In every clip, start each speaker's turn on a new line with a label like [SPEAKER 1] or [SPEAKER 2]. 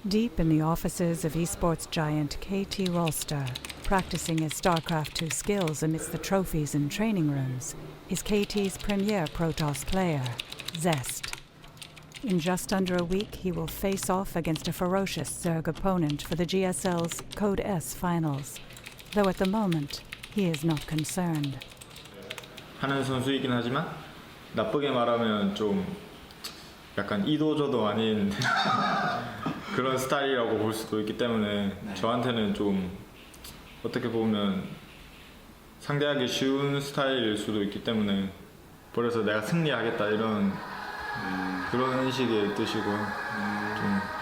[SPEAKER 1] Deep in the offices of esports giant KT Rolster, practicing his Starcraft 2 skills amidst the trophies and training rooms, is KT's premier Protoss player, Zest. In just under a week, he will face off against a ferocious Zerg opponent for the GSL's Code S finals, though at the moment, he is not concerned.
[SPEAKER 2] 하는 선수이긴 하지만 나쁘게 말하면 좀 약간 이도저도 아닌 그런 스타일이라고 볼 수도 있기 때문에 저한테는 좀 어떻게 보면 상대하기 쉬운 스타일일 수도 있기 때문에 그래서 내가 승리하겠다 이런 그런 식의 뜻이고 좀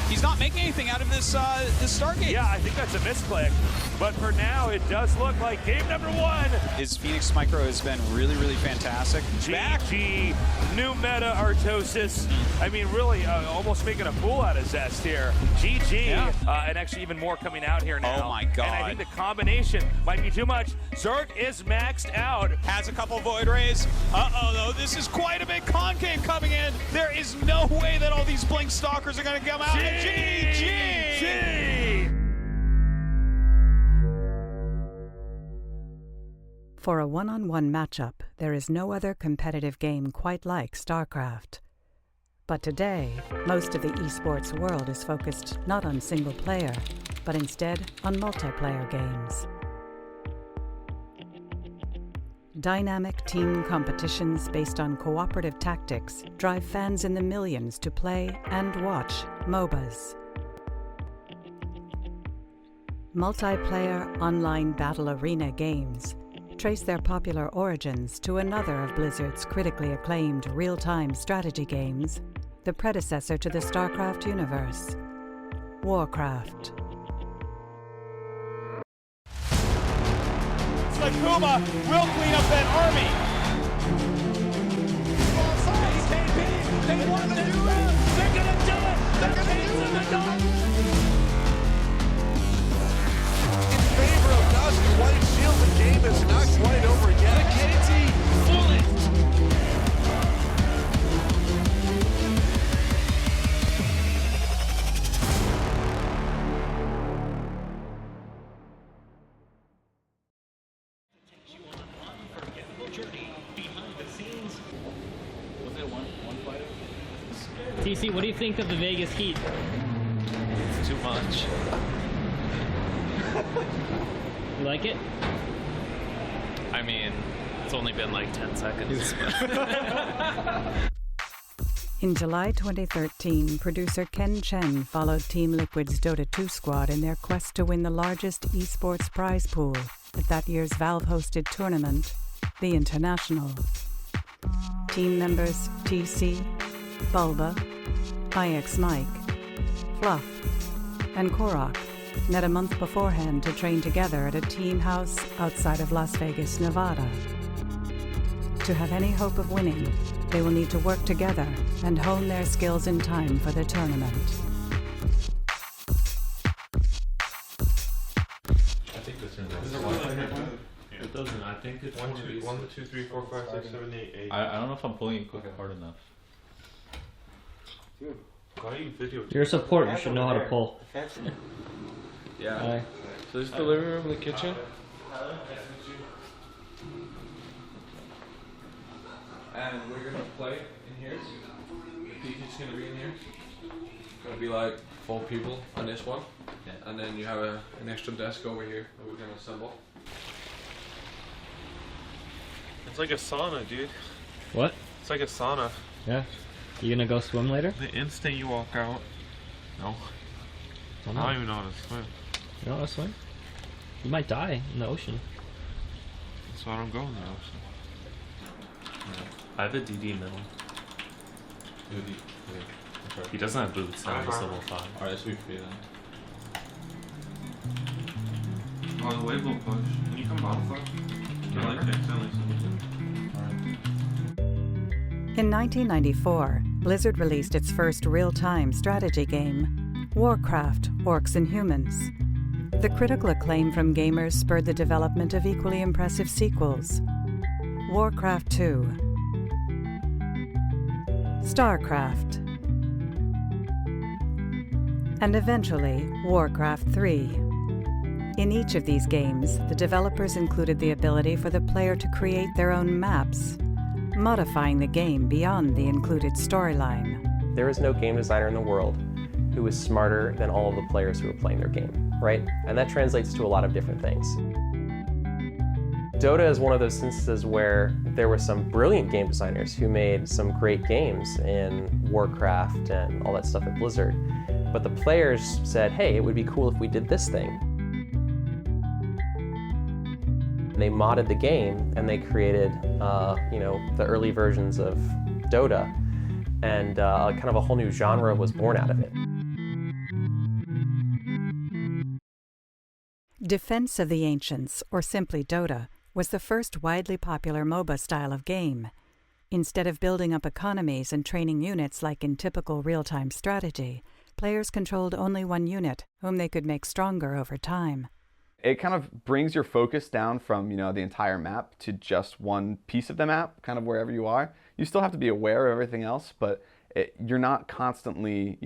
[SPEAKER 3] He's not making anything out of this Stargate.
[SPEAKER 4] Yeah, I think that's a misclick. But for now, it does look like game number one.
[SPEAKER 3] His Phoenix Micro has been really, really fantastic.
[SPEAKER 4] GG, new meta Artosis. I mean, really almost making a fool out of Zest here. GG,
[SPEAKER 3] yeah.
[SPEAKER 4] And actually even more coming out here now.
[SPEAKER 3] Oh my god.
[SPEAKER 4] And I think the combination might be too much. Zerg is maxed out.
[SPEAKER 3] Has a couple Void Rays. Uh-oh, though, this is quite a big concave coming in. There is no way that all these Blink Stalkers are going to come out. GG!
[SPEAKER 1] For a one-on-one matchup, there is no other competitive game quite like Starcraft. But today, most of the esports world is focused not on single player, but instead on multiplayer games. Dynamic team competitions based on cooperative tactics drive fans in the millions to play and watch MOBAs. Multiplayer online battle arena games trace their popular origins to another of Blizzard's critically acclaimed real-time strategy games, the predecessor to the Starcraft universe, Warcraft.
[SPEAKER 4] Like Puma will clean up that army. They want to do it. They're going to do it. They're going to do it.
[SPEAKER 5] In favor of Dusk, White Shield, the game is not quite over yet. The KT bullet.
[SPEAKER 6] TC, what do you think of the Vegas heat?
[SPEAKER 7] Too much.
[SPEAKER 6] You like it?
[SPEAKER 7] I mean, it's only been like 10 seconds.
[SPEAKER 1] In July 2013, producer Ken Chen followed Team Liquid's Dota 2 squad in their quest to win the largest esports prize pool at that year's Valve-hosted tournament, the International. Team members TC, Bulba, IX Mike, Fluff, and Korok met a month beforehand to train together at a team house outside of Las Vegas, Nevada. To have any hope of winning, they will need to work together and hone their skills in time for the tournament.
[SPEAKER 8] I think this is it doesn't. I think it's 1, 2, 3, 4, 5, 6, 7, 8, 8. I don't know if I'm pulling it hard enough. Dude, why are you video?
[SPEAKER 6] You're a support, you should know how to pull.
[SPEAKER 8] Yeah.
[SPEAKER 6] Hi.
[SPEAKER 8] So this is the living room, the kitchen. And we're gonna play in here. The PK's gonna be in here. Gonna be like 4 people on this one. Yeah. And then you have an extra desk over here that we're gonna assemble. It's like a sauna, dude.
[SPEAKER 6] What?
[SPEAKER 8] It's like a sauna.
[SPEAKER 6] Yeah. You gonna go swim later?
[SPEAKER 8] The instant you walk out. No. I don't even know how to swim.
[SPEAKER 6] You know how to swim? You might die in the ocean.
[SPEAKER 8] So I don't go in the ocean.
[SPEAKER 7] I have a DD middle.
[SPEAKER 8] DD. Yeah. Okay.
[SPEAKER 7] He doesn't have boots, now he's level 5.
[SPEAKER 8] Alright, so we free then. Oh, the wave will push. Can you come bottom flag?
[SPEAKER 1] In 1994, Blizzard released its first real-time strategy game, Warcraft: Orcs and Humans. The critical acclaim from gamers spurred the development of equally impressive sequels, Warcraft 2, Starcraft, and eventually Warcraft 3. In each of these games, the developers included the ability for the player to create their own maps, modifying the game beyond the included storyline.
[SPEAKER 9] There is no game designer in the world who is smarter than all of the players who are playing their game, right? And that translates to a lot of different things. Dota is one of those instances where there were some brilliant game designers who made some great games in Warcraft and all that stuff at Blizzard. But the players said, hey, it would be cool if we did this thing. They modded the game and they created, the early versions of Dota, and kind of a whole new genre was born out of it.
[SPEAKER 1] Defense of the Ancients, or simply Dota, was the first widely popular MOBA style of game. Instead of building up economies and training units like in typical real-time strategy, players controlled only one unit, whom they could make stronger over time.
[SPEAKER 10] It kind of brings your focus down from, the entire map to just one piece of the map, kind of wherever you are. You still have to be aware of everything else, but you're not constantly,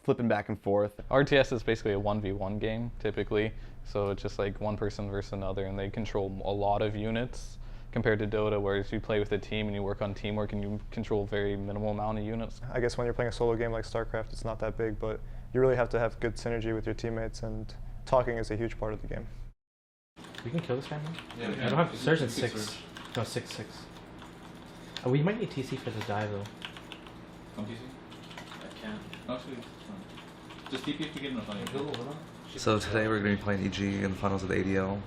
[SPEAKER 10] flipping back and forth.
[SPEAKER 11] RTS is basically a 1v1 game, typically. So it's just like one person versus another, and they control a lot of units compared to Dota, whereas you play with a team and you work on teamwork and you control a very minimal amount of units.
[SPEAKER 12] I guess when you're playing a solo game like Starcraft, it's not that big, but you really have to have good synergy with your teammates, and talking is a huge part of the game.
[SPEAKER 6] We can kill this right now?
[SPEAKER 8] Yeah.
[SPEAKER 6] I don't have Surge in 6. No, 6. Oh, we might need TC for the dive though.
[SPEAKER 8] Come TC? I can't. Actually, just TP if you get enough on you.
[SPEAKER 13] So today we're going to be playing EG in the finals of the ADL.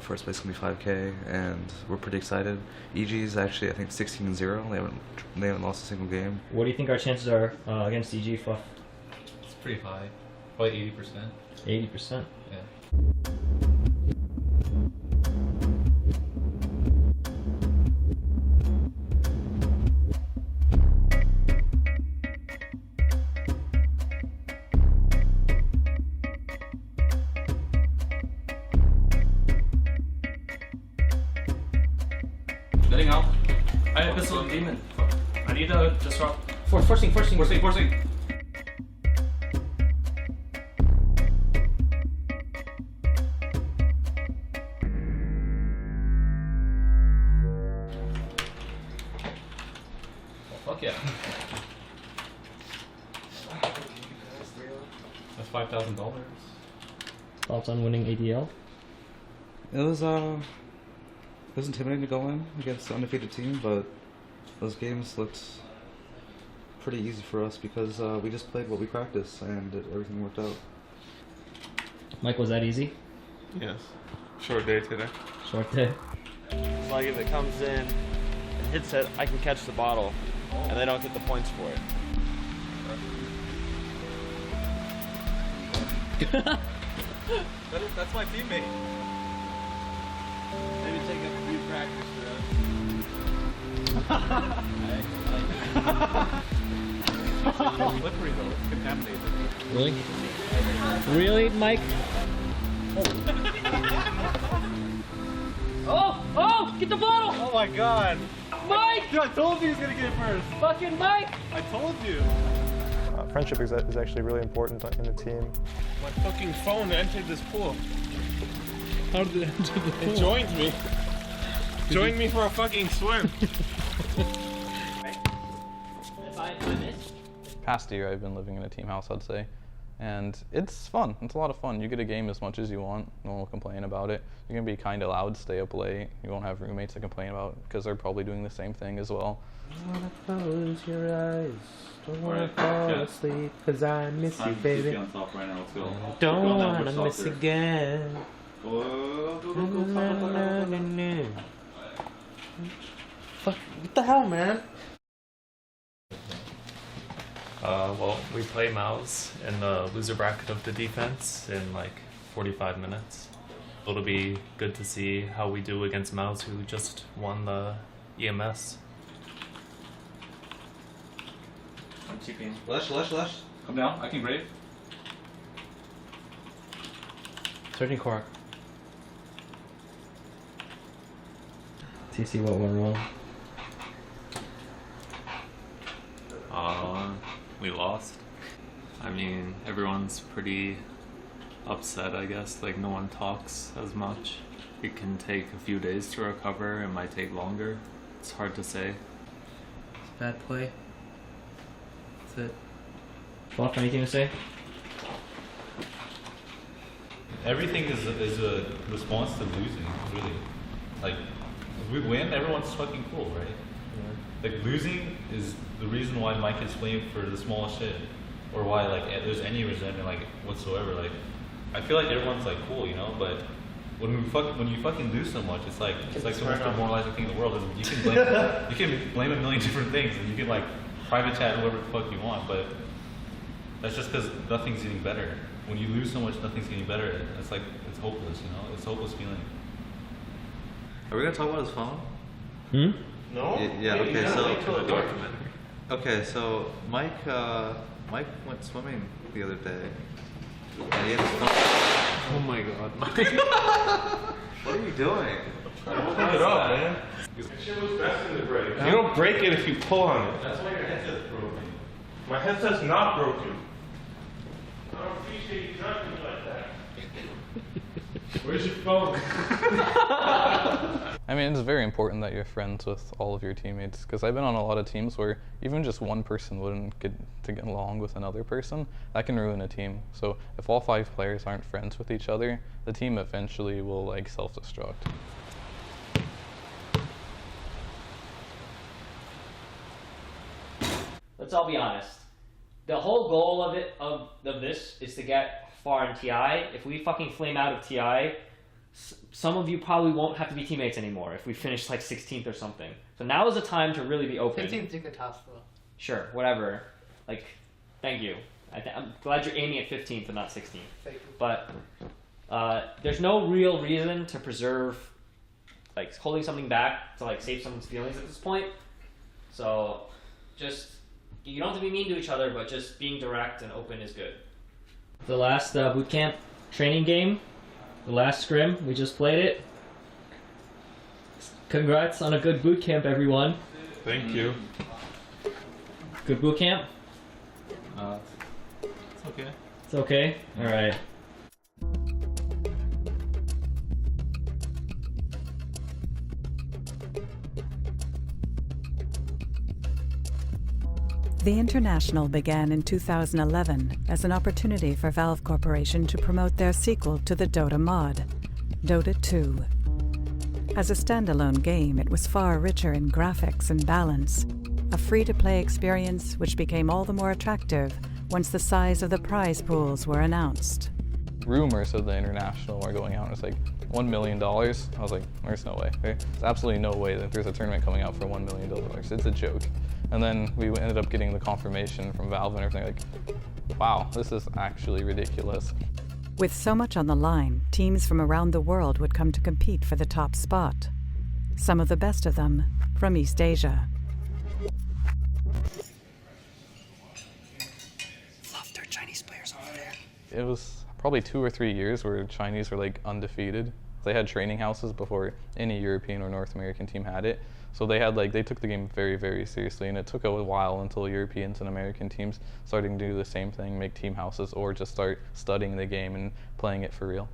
[SPEAKER 13] First place is going to be 5K, and we're pretty excited. EG is actually, I think, 16-0. They haven't lost a single game.
[SPEAKER 6] What do you think our chances are against EG, Fluff?
[SPEAKER 7] It's pretty high. Probably 80%.
[SPEAKER 6] 80%?
[SPEAKER 7] Yeah.
[SPEAKER 8] Letting out.
[SPEAKER 7] I have pistol demon. I need to disrupt.
[SPEAKER 6] Forcing.
[SPEAKER 7] Fuck yeah. That's $5,000.
[SPEAKER 6] Thoughts on winning ADL?
[SPEAKER 13] It was intimidating to go in against the undefeated team, but those games looked pretty easy for us because we just played what we practiced and everything worked out.
[SPEAKER 6] Mike, was that easy?
[SPEAKER 8] Yes. Short day today.
[SPEAKER 6] Short day.
[SPEAKER 14] It's like if it comes in and hits it, I can catch the bottle, and they don't get the points for it. That's my teammate. Maybe take up a few practice for us. Slippery though, it's contaminated.
[SPEAKER 6] Really? Really, Mike? Oh! Get the bottle!
[SPEAKER 14] Oh my god!
[SPEAKER 6] Mike!
[SPEAKER 14] Dude, I told you he was gonna get it first!
[SPEAKER 6] Fucking Mike!
[SPEAKER 14] I told you!
[SPEAKER 12] Friendship is actually really important in the team.
[SPEAKER 8] My fucking phone entered this pool.
[SPEAKER 6] How did it enter the pool?
[SPEAKER 8] It joined me. Joined me for a fucking swim.
[SPEAKER 11] Past year I've been living in a team house, I'd say. And it's fun. It's a lot of fun. You get a game as much as you want. No one will complain about it. You can be kind of loud, stay up late. You won't have roommates to complain about because they're probably doing the same thing as well.
[SPEAKER 6] Don't wanna close your eyes. Don't wanna fall asleep because I miss you, baby. Don't wanna miss again. Fuck, what the hell, man?
[SPEAKER 7] Well, we play Mouse in the loser bracket of the defense in like 45 minutes. It'll be good to see how we do against Mouse, who just won the EMS.
[SPEAKER 8] I'm TPing. Lesh. Come down, I can grave.
[SPEAKER 6] Searching Quark. TC, what went wrong?
[SPEAKER 7] We lost. I mean, everyone's pretty upset, I guess. Like, no one talks as much. It can take a few days to recover. It might take longer. It's hard to say.
[SPEAKER 15] It's bad play. That's it.
[SPEAKER 16] Fluff, anything to say?
[SPEAKER 17] Everything is a response to losing, really. Like, if we win, everyone's fucking cool, right? Yeah. Like, losing is the reason why Mike is playing for the smallest shit. Or why, like, there's any resentment, like, whatsoever. Like, I feel like everyone's, like, cool, you know? But when you fucking lose so much, it's like the most demoralizing thing in the world. And you can blame a million different things, and you can, like, private chat whoever the fuck you want, but that's just because nothing's getting better. When you lose so much, nothing's getting better. It's like, it's hopeless, you know? It's a hopeless feeling.
[SPEAKER 18] Are we gonna talk about his phone?
[SPEAKER 16] Hmm?
[SPEAKER 18] No? Yeah, okay, so... Okay, so Mike went swimming the other day. And he had his phone.
[SPEAKER 6] Oh my god, Mike.
[SPEAKER 18] What are you doing?
[SPEAKER 6] Pick it up, man.
[SPEAKER 5] Shit was destined to break.
[SPEAKER 6] You don't break it if you pull on it.
[SPEAKER 5] That's why your headset's broken.
[SPEAKER 6] My headset's not broken.
[SPEAKER 5] I don't appreciate you judging me like that. Where's your phone?
[SPEAKER 11] I mean, it's very important that you're friends with all of your teammates, because I've been on a lot of teams where even just one person wouldn't get along with another person. That can ruin a team. So if all 5 players aren't friends with each other, the team eventually will, like, self-destruct.
[SPEAKER 16] Let's all be honest. The whole goal of this is to get far in TI. If we fucking flame out of TI, some of you probably won't have to be teammates anymore if we finish like 16th or something. So now is the time to really be open.
[SPEAKER 15] 15th you could toss though.
[SPEAKER 16] Sure, whatever. Like, thank you. I'm glad you're aiming at 15th and not 16th.
[SPEAKER 15] Thank you.
[SPEAKER 16] But there's no real reason to preserve, like, holding something back to, like, save someone's feelings at this point. So just, you don't have to be mean to each other, but just being direct and open is good. The last bootcamp training game, the last scrim, we just played it. Congrats on a good bootcamp, everyone.
[SPEAKER 6] Thank you.
[SPEAKER 16] Good bootcamp?
[SPEAKER 17] It's okay.
[SPEAKER 16] It's okay? Alright.
[SPEAKER 1] The International began in 2011 as an opportunity for Valve Corporation to promote their sequel to the Dota mod, Dota 2. As a standalone game, it was far richer in graphics and balance, a free-to-play experience which became all the more attractive once the size of the prize pools were announced.
[SPEAKER 11] Rumors of the International are going out, and it's like $1 million. I was like, there's no way. There's absolutely no way that there's a tournament coming out for $1 million. It's a joke. And then we ended up getting the confirmation from Valve and everything, like, wow, this is actually ridiculous.
[SPEAKER 1] With so much on the line, teams from around the world would come to compete for the top spot. Some of the best of them from East Asia.
[SPEAKER 15] Love, there are Chinese players over there.
[SPEAKER 11] It was probably 2 or 3 years where Chinese were like undefeated. They had training houses before any European or North American team had it. So they took the game very, very seriously, and it took a while until Europeans and American teams started to do the same thing, make team houses, or just start studying the game and playing it for real.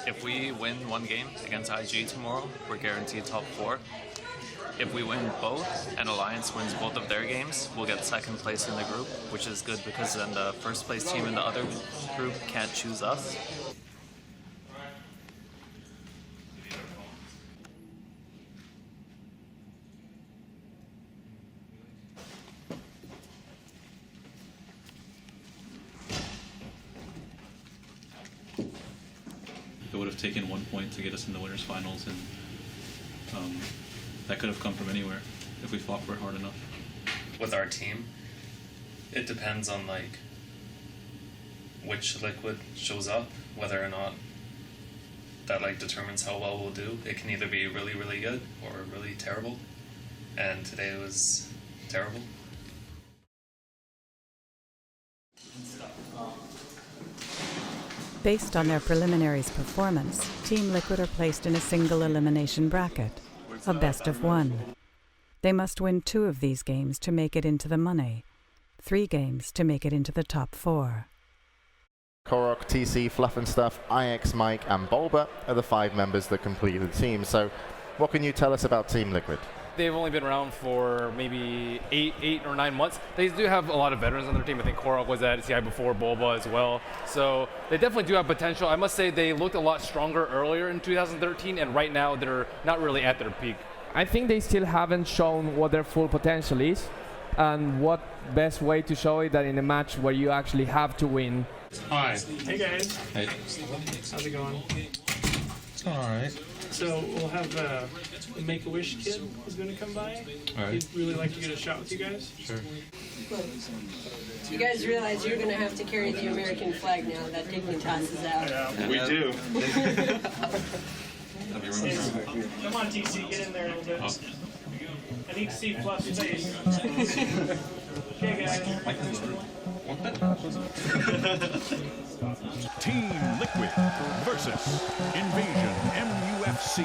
[SPEAKER 7] If we win one game against IG tomorrow, we're guaranteed top 4. If we win both and Alliance wins both of their games, we'll get second place in the group, which is good because then the first place team in the other group can't choose us.
[SPEAKER 17] It would have taken 1 point to get us in the winners finals, and that could have come from anywhere if we fought for it hard enough.
[SPEAKER 7] with our team, it depends on like which liquid shows up, whether or not that like determines how well we'll do. It can either be really, really good or really terrible. And today was terrible.
[SPEAKER 1] Based on their preliminaries performance, Team Liquid are placed in a single elimination bracket, a best of one. They must win 2 of these games to make it into the money, 3 games to make it into the top 4.
[SPEAKER 19] Korok, TC, Fluff and Stuff, IX, Mike and Bulba are the 5 members that complete the team. So what can you tell us about Team Liquid?
[SPEAKER 20] They've only been around for maybe 8 or 9 months. They do have a lot of veterans on their team. I think Korok was at CI before, Bulba as well. So they definitely do have potential. I must say they looked a lot stronger earlier in 2013, and right now they're not really at their peak.
[SPEAKER 21] I think they still haven't shown what their full potential is, and what best way to show it than in a match where you actually have to win.
[SPEAKER 22] Hi. Hey guys.
[SPEAKER 19] Hey.
[SPEAKER 22] How's it going?
[SPEAKER 19] It's alright.
[SPEAKER 22] So we'll have the Make-A-Wish kid who's going to come by.
[SPEAKER 19] Alright.
[SPEAKER 22] He'd really like to get a shot with you guys.
[SPEAKER 19] Sure.
[SPEAKER 23] You guys realize you're going to have to carry the American flag now that Dignitas is out.
[SPEAKER 22] Yeah, we do. Come on, TC, get in there a little bit.
[SPEAKER 19] Oh.
[SPEAKER 22] I need to see Fluff's face. Okay, guys.
[SPEAKER 3] Team Liquid versus Invasion MUFC.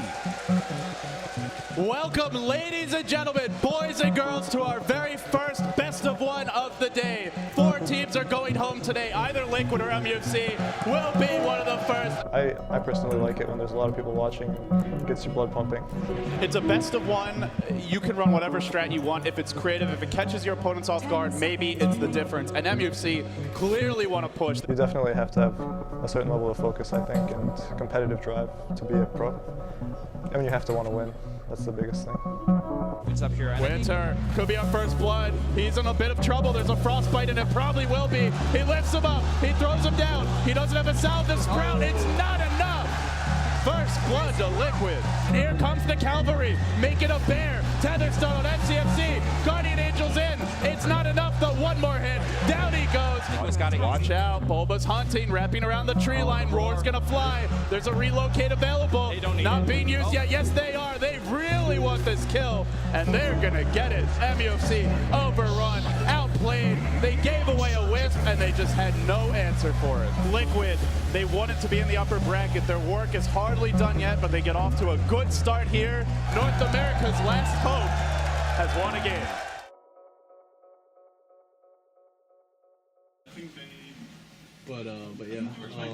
[SPEAKER 24] Welcome, ladies and gentlemen, boys and girls, to our very first best of one of the day. 4 teams are going home today. Either Liquid or MUFC will be one of the first.
[SPEAKER 12] I personally like it when there's a lot of people watching. It gets your blood pumping.
[SPEAKER 25] It's a best of one. You can run whatever strat you want. If it's creative, if it catches your opponents off guard, maybe it's the difference. And MUFC clearly want to push.
[SPEAKER 12] You definitely have to have a certain level of focus, I think, and competitive drive to be a pro. I mean, you have to want to win. That's the biggest thing.
[SPEAKER 24] It's up here. Winter could be our first blood. He's in a bit of trouble. There's a frostbite, and it probably will be. He lifts him up. He throws him down. He doesn't have a salve to sprout. It's not enough. First blood to Liquid. Here comes the cavalry. Make it a bear. Tetherstone on NCFC. Guardian Angel's in. It's not enough, though. One more hit. Down he goes. Watch out. Bulba's hunting, wrapping around the tree line. Roar's going to fly. There's a relocate available. Not being used yet. Yes, they are. They really want this kill, and they're going to get it. MUFC overrun, outplayed. They gave away a wisp, and they just had no answer for it. Liquid, they wanted to be in the upper bracket. Their work is hardly done yet, but they get off to a good start here. North America's last hope has won a game.
[SPEAKER 8] But yeah.
[SPEAKER 22] I'm very glad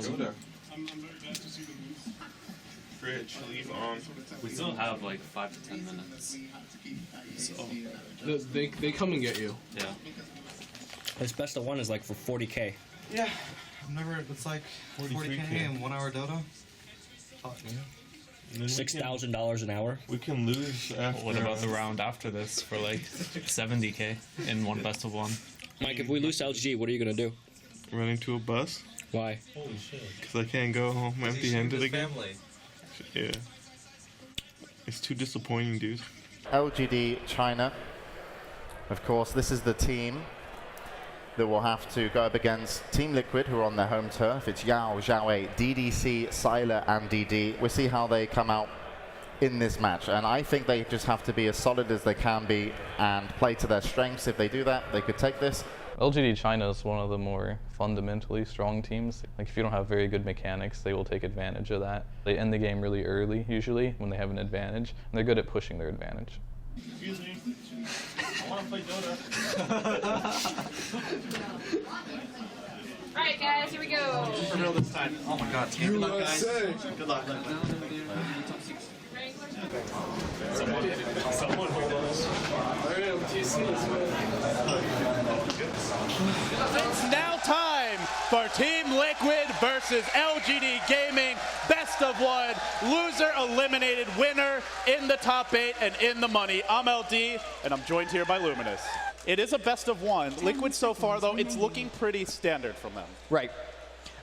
[SPEAKER 22] to see the news.
[SPEAKER 8] Fridge, leave on.
[SPEAKER 7] We still have like 5 to 10 minutes.
[SPEAKER 8] So they come and get you.
[SPEAKER 7] Yeah.
[SPEAKER 26] This best of one is like for 40K.
[SPEAKER 27] Yeah, I've never. It's like 40K in 1 hour Dota.
[SPEAKER 26] $6,000 an hour.
[SPEAKER 8] We can lose after.
[SPEAKER 7] What about the round after this for like 70K in one best of one?
[SPEAKER 26] Mike, if we lose LG, what are you gonna do?
[SPEAKER 8] Run into a bus.
[SPEAKER 26] Why?
[SPEAKER 8] Because I can't go home empty-handed again.
[SPEAKER 18] Family.
[SPEAKER 8] Yeah. It's too disappointing, dude.
[SPEAKER 19] LGD China. Of course, this is the team that will have to go up against Team Liquid, who are on their home turf. It's Yao, Zhaowei, DDC, Sylar, and DD. We'll see how they come out in this match. And I think they just have to be as solid as they can be and play to their strengths. If they do that, they could take this.
[SPEAKER 11] LGD China is one of the more fundamentally strong teams. Like if you don't have very good mechanics, they will take advantage of that. They end the game really early, usually, when they have an advantage, and they're good at pushing their advantage.
[SPEAKER 22] Excuse me. I want to play Dota.
[SPEAKER 23] Alright guys, here we go.
[SPEAKER 27] For real this time. Oh my god, team. Good luck, guys. Good luck.
[SPEAKER 22] Someone hold on.
[SPEAKER 24] It's now time for Team Liquid versus LGD Gaming. Best of one. Loser eliminated, winner in the top 8 and in the money. I'm LD, and I'm joined here by Luminous. It is a best of one. Liquid so far, though, it's looking pretty standard from them.
[SPEAKER 28] Right.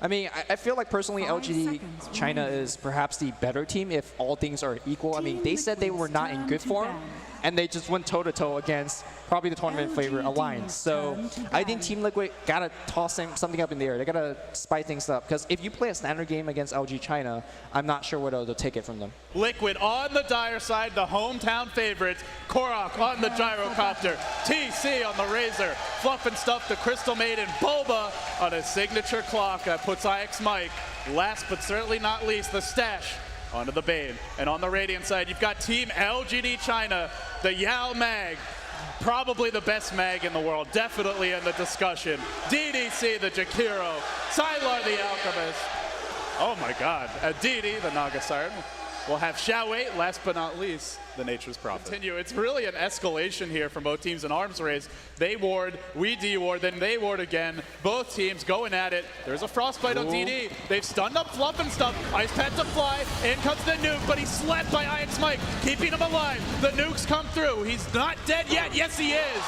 [SPEAKER 2] I mean, I feel like personally LGD China is perhaps the better team if all things are equal. I mean, they said they were not in good form, and they just went toe-to-toe against probably the tournament favorite Alliance. So I think Team Liquid gotta toss something up in the air. They gotta spice things up, because if you play a standard game against LG China, I'm not sure whether they'll take it from them.
[SPEAKER 25] Liquid on the dire side, the hometown favorites. Korok on the gyrocopter. TC on the Razer. Fluff and Stuff, the Crystal Maiden. Boba on a signature clock that puts IX Mike. Last but certainly not least, the Stash onto the Bane. And on the Radiant side, you've got Team LGD China, the Yao Mag. Probably the best mag in the world, definitely in the discussion. DDC, the Jakiro. Sylar, the Alchemist. Oh my god. DD, the Naga Siren. We'll have Xiao8, last but not least, the Nature's Prophet. Continue. It's really an escalation here from both teams in arms race. They ward, we de-ward, then they ward again. Both teams going at it. There's a frostbite on DD. They've stunned up Fluff and Stuff. Ice Pet to fly. In comes the nuke, but he's slapped by IX Mike, keeping him alive. The nukes come through. He's not dead yet. Yes, he is.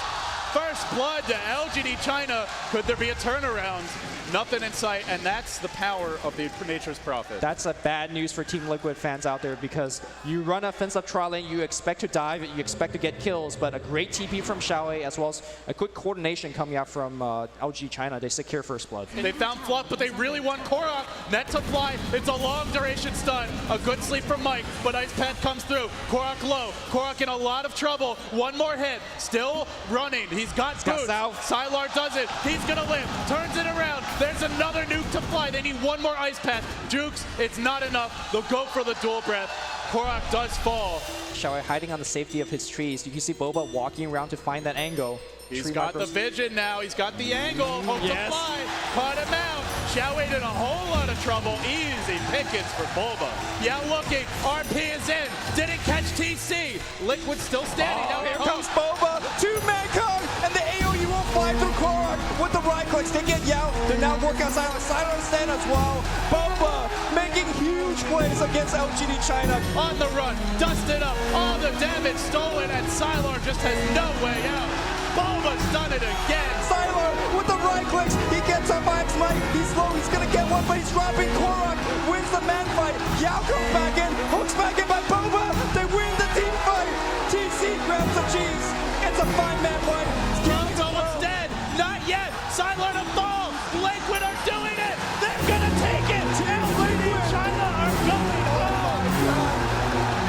[SPEAKER 25] First blood to LGD China. Could there be a turnaround? Nothing in sight, and that's the power of the Nature's Prophet.
[SPEAKER 2] That's a bad news for Team Liquid fans out there, because you run a fence-up trial lane, you expect to dive, you expect to get kills, but a great TP from Xiao8 as well as a good coordination coming out from LG China. They secure first blood.
[SPEAKER 25] They found Fluff, but they really want Korok. Net to fly. It's a long duration stun. A good sleep from Mike, but Ice Path comes through. Korok low. Korok in a lot of trouble. One more hit. Still running. He's got boots. Sylar does it. He's going to live. Turns it around. There's another nuke to fly. They need one more Ice Path. Jukes, it's not enough. They'll go for the dual breath. Korok does fall.
[SPEAKER 2] Xiao8 hiding on the safety of his trees. You can see Boba walking around to find that angle.
[SPEAKER 25] He's got the vision now. He's got the angle. Hope to fly. Caught him out. Xiao8 in a whole lot of trouble. Easy pickings for Boba. Yeah, looking. RP is in. Didn't catch TC. Liquid still standing. Now
[SPEAKER 4] here comes Boba. Two-man cone. And the AoE will fly through Korok with the right clicks. They get Yao. They're now working on Sylar. Sylar stand as well. Boba making huge plays against LGD China.
[SPEAKER 25] On the run. Dusted up. All the damage stolen. And Sylar just has no way out. Boba's done it again.
[SPEAKER 4] Sylar with the right clicks. He gets up by X Mike. He's slow. He's going to get one, but he's dropping. Korok wins the man fight. Yao comes back in. Hooks back in by Boba. They win the team fight. TC grabs the cheese. It's a 5-man fight.
[SPEAKER 25] He's almost dead. Not yet. Sylar to fall. Liquid are doing it. They're going to take it. LGD China are going home.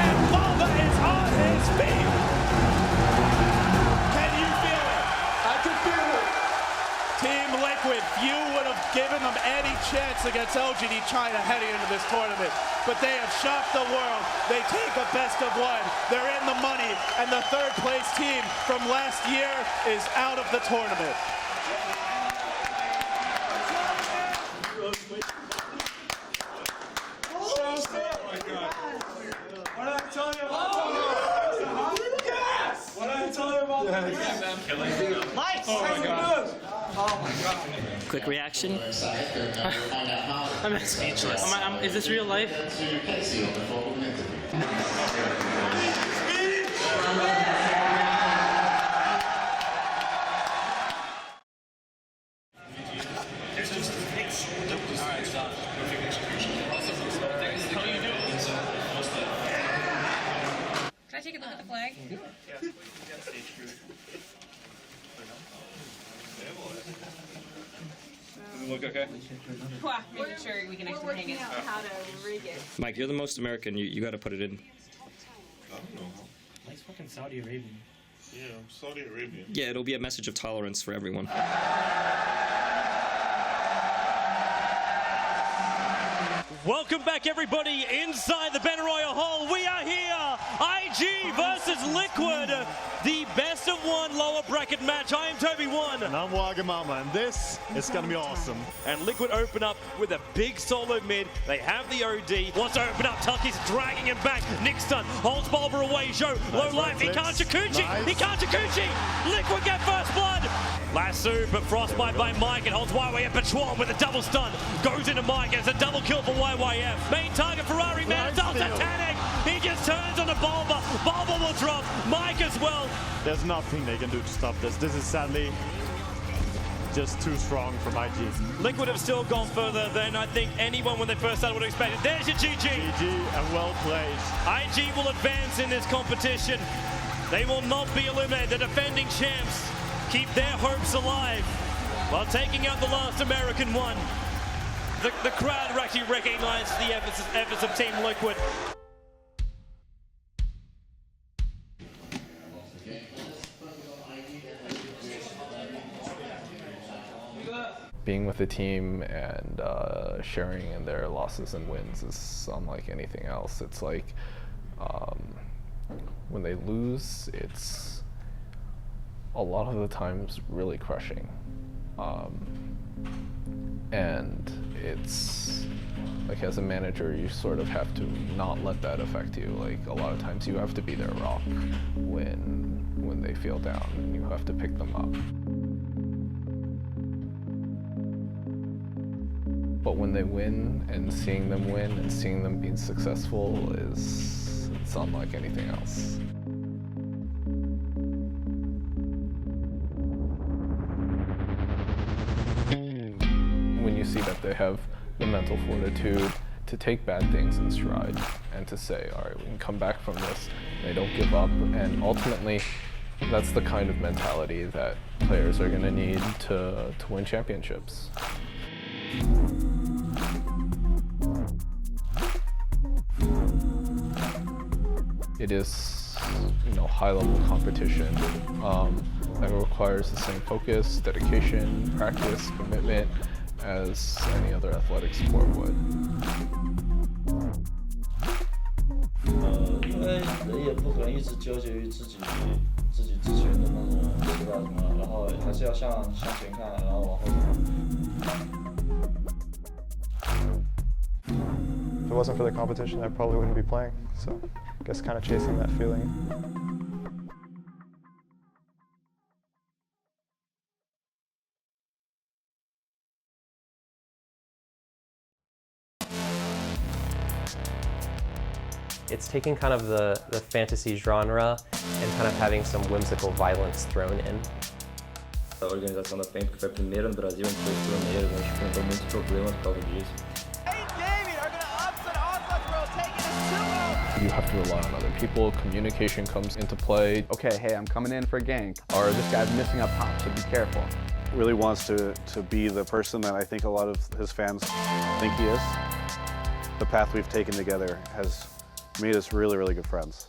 [SPEAKER 25] And Boba is on his feet. Team Liquid, few would have given them any chance against LGD China heading into this tournament, but they have shocked the world. They take a best of one. They're in the money, and the third place team from last year is out of the tournament.
[SPEAKER 5] Quick reaction. I'm speechless. Is this real life?
[SPEAKER 23] Can I take a look at the flag?
[SPEAKER 22] Look okay?
[SPEAKER 23] Wow, making sure we can actually hang it. How to rig it.
[SPEAKER 26] Mike, you're the most American. You got to put it in.
[SPEAKER 22] I don't know. Nice fucking Saudi Arabian. Yeah, Saudi Arabian.
[SPEAKER 26] Yeah, it'll be a message of tolerance for everyone.
[SPEAKER 9] Welcome back, everybody, inside the Battle Royal Hall. We are here, IG versus Liquid, the best of one lower bracket match. I am Toby1.
[SPEAKER 10] And I'm Wagamama, and this is going to be awesome.
[SPEAKER 9] And Liquid open up with a big solo mid. They have the OD. Wants to open up. Tucky's dragging him back. Nick stun, holds Bulber away. Joe, low life. He can't Chikuchi. Nice. He can't Chikuchi. Liquid get first blood. Lasso, but frostbite by Mike. It holds YYF Patrol with a double stun. Goes into Mike. It's a double kill for YYF. Main target Ferrari man. Nice Satanic. He just turns on the Bulber. Bulber will drop. Mike as well.
[SPEAKER 10] There's nothing they can do to stop this. This is sadly just too strong from IG.
[SPEAKER 9] Liquid have still gone further than I think anyone when they first started would have expected. There's your GG.
[SPEAKER 10] GG and well played.
[SPEAKER 9] IG will advance in this competition. They will not be eliminated. The defending champs keep their hopes alive while taking out the last American one. The crowd actually recognized the efforts of Team Liquid.
[SPEAKER 11] Being with the team and sharing in their losses and wins is unlike anything else. It's like when they lose, it's a lot of the times really crushing. And it's like, as a manager, you sort of have to not let that affect you. Like, a lot of times you have to be their rock when they feel down, and you have to pick them up. But when they win, and seeing them win and seeing them being successful it's unlike anything else. When you see that they have the mental fortitude to take bad things in stride and to say, all right, we can come back from this, they don't give up, and ultimately that's the kind of mentality that players are going to need to win championships. It is, high-level competition that requires the same focus, dedication, practice, commitment as any other athletic sport would.
[SPEAKER 1] 因为人也不可能一直纠结于自己之前的那种失败什么，然后还是要向前看，然后往后看。
[SPEAKER 12] If it wasn't for the competition, I probably wouldn't be playing. So I guess kind of chasing that feeling.
[SPEAKER 6] It's taking kind of the fantasy genre and kind of having some whimsical violence thrown in.
[SPEAKER 1] A organização da PEN, que foi a primeira no Brasil, a gente foi pioneiro, a gente enfrentou muitos problemas por causa disso.
[SPEAKER 11] You have to rely on other people, communication comes into play.
[SPEAKER 13] Okay, hey, I'm coming in for a gank, or this guy's missing up top, so be careful.
[SPEAKER 14] Really wants to be the person that I think a lot of his fans think he is. The path we've taken together has made us really, really good friends.